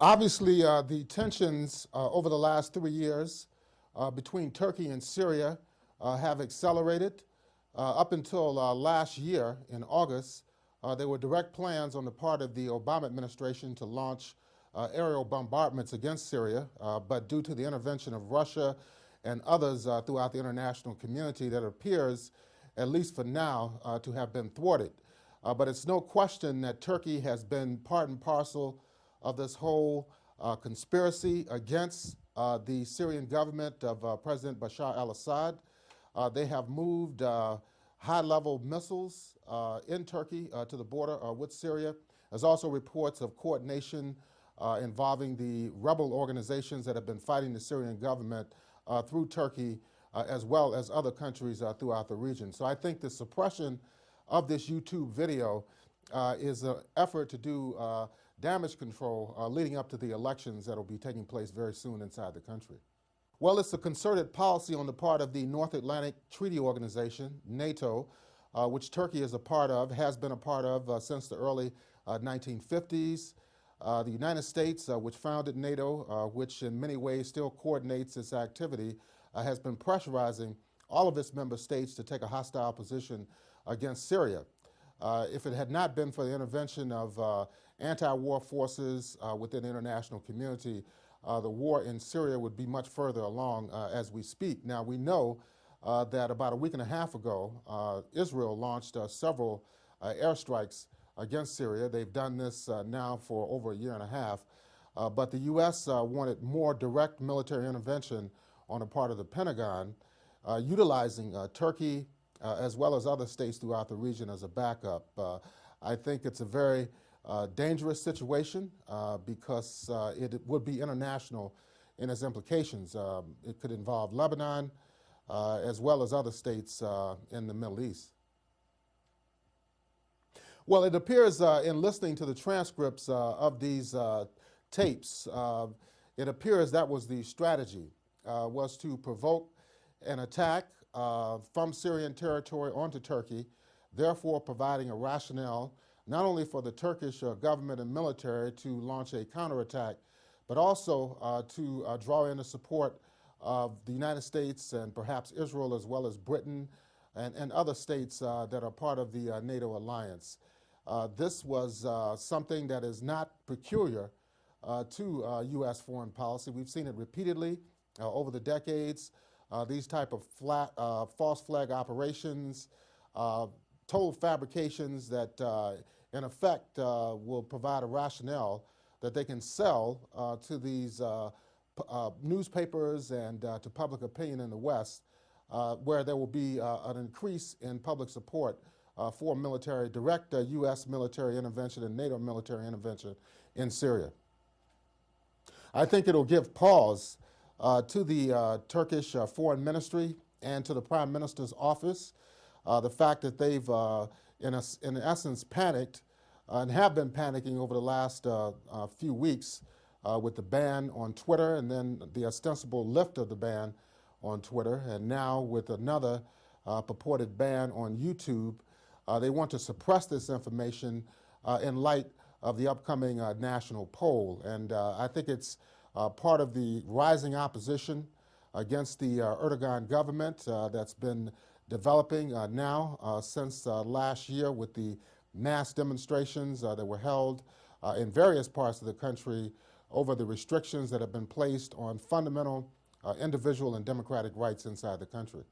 Obviously, the tensions over the last 3 years between Turkey and Syria have accelerated. Up until last year in August, there were direct plans on the part of the Obama administration to launch aerial bombardments against Syria, but due to the intervention of Russia and others throughout the international community, that appears, at least for now, to have been thwarted. But it's no question that Turkey has been part and parcel of this whole conspiracy against the Syrian government of President Bashar al-Assad. They have moved high-level missiles in Turkey to the border with Syria. There's also reports of coordination involving the rebel organizations that have been fighting the Syrian government through Turkey, as well as other countries throughout the region. So I think the suppression of this YouTube video is an effort to do damage control leading up to the elections that will be taking place very soon inside the country. Well, it's a concerted policy on the part of the North Atlantic Treaty Organization, NATO, which Turkey is a part of, has been a part of since the early 1950s. The United States, which founded NATO, which in many ways still coordinates its activity, has been pressurizing all of its member states to take a hostile position against Syria. If it had not been for the intervention of anti-war forces within the international community, the war in Syria would be much further along as we speak. Now, we know that about a week and a half ago, Israel launched several airstrikes against Syria. They've done this now for over a year and a half. But the U.S. wanted more direct military intervention on the part of the Pentagon, utilizing Turkey as well as other states throughout the region as a backup. I think it's a very dangerous situation because it would be international in its implications. It could involve Lebanon as well as other states in the Middle East. Well, it appears in listening to the transcripts of these tapes, it appears that was the strategy, was to provoke an attack from Syrian territory onto Turkey, therefore providing a rationale not only for the Turkish government and military to launch a counterattack, but also to draw in the support of the United States and perhaps Israel as well as Britain and other states that are part of the NATO alliance. This was something that is not peculiar to U.S. foreign policy. We've seen it repeatedly over the decades. These type of false flag operations, total fabrications that in effect will provide a rationale that they can sell to these newspapers and to public opinion in the West, where there will be an increase in public support for military, direct U.S. military intervention and NATO military intervention in Syria. I think it'll give pause to the Turkish Foreign Ministry and to the Prime Minister's office, the fact that they've, in essence, panicked and have been panicking over the last few weeks with the ban on Twitter and then the ostensible lift of the ban on Twitter, and now with another purported ban on YouTube. They want to suppress this information in light of the upcoming national poll. And I think it's part of the rising opposition against the Erdogan government that's been developing now since last year with the mass demonstrations that were held in various parts of the country over the restrictions that have been placed on fundamental individual and democratic rights inside the country.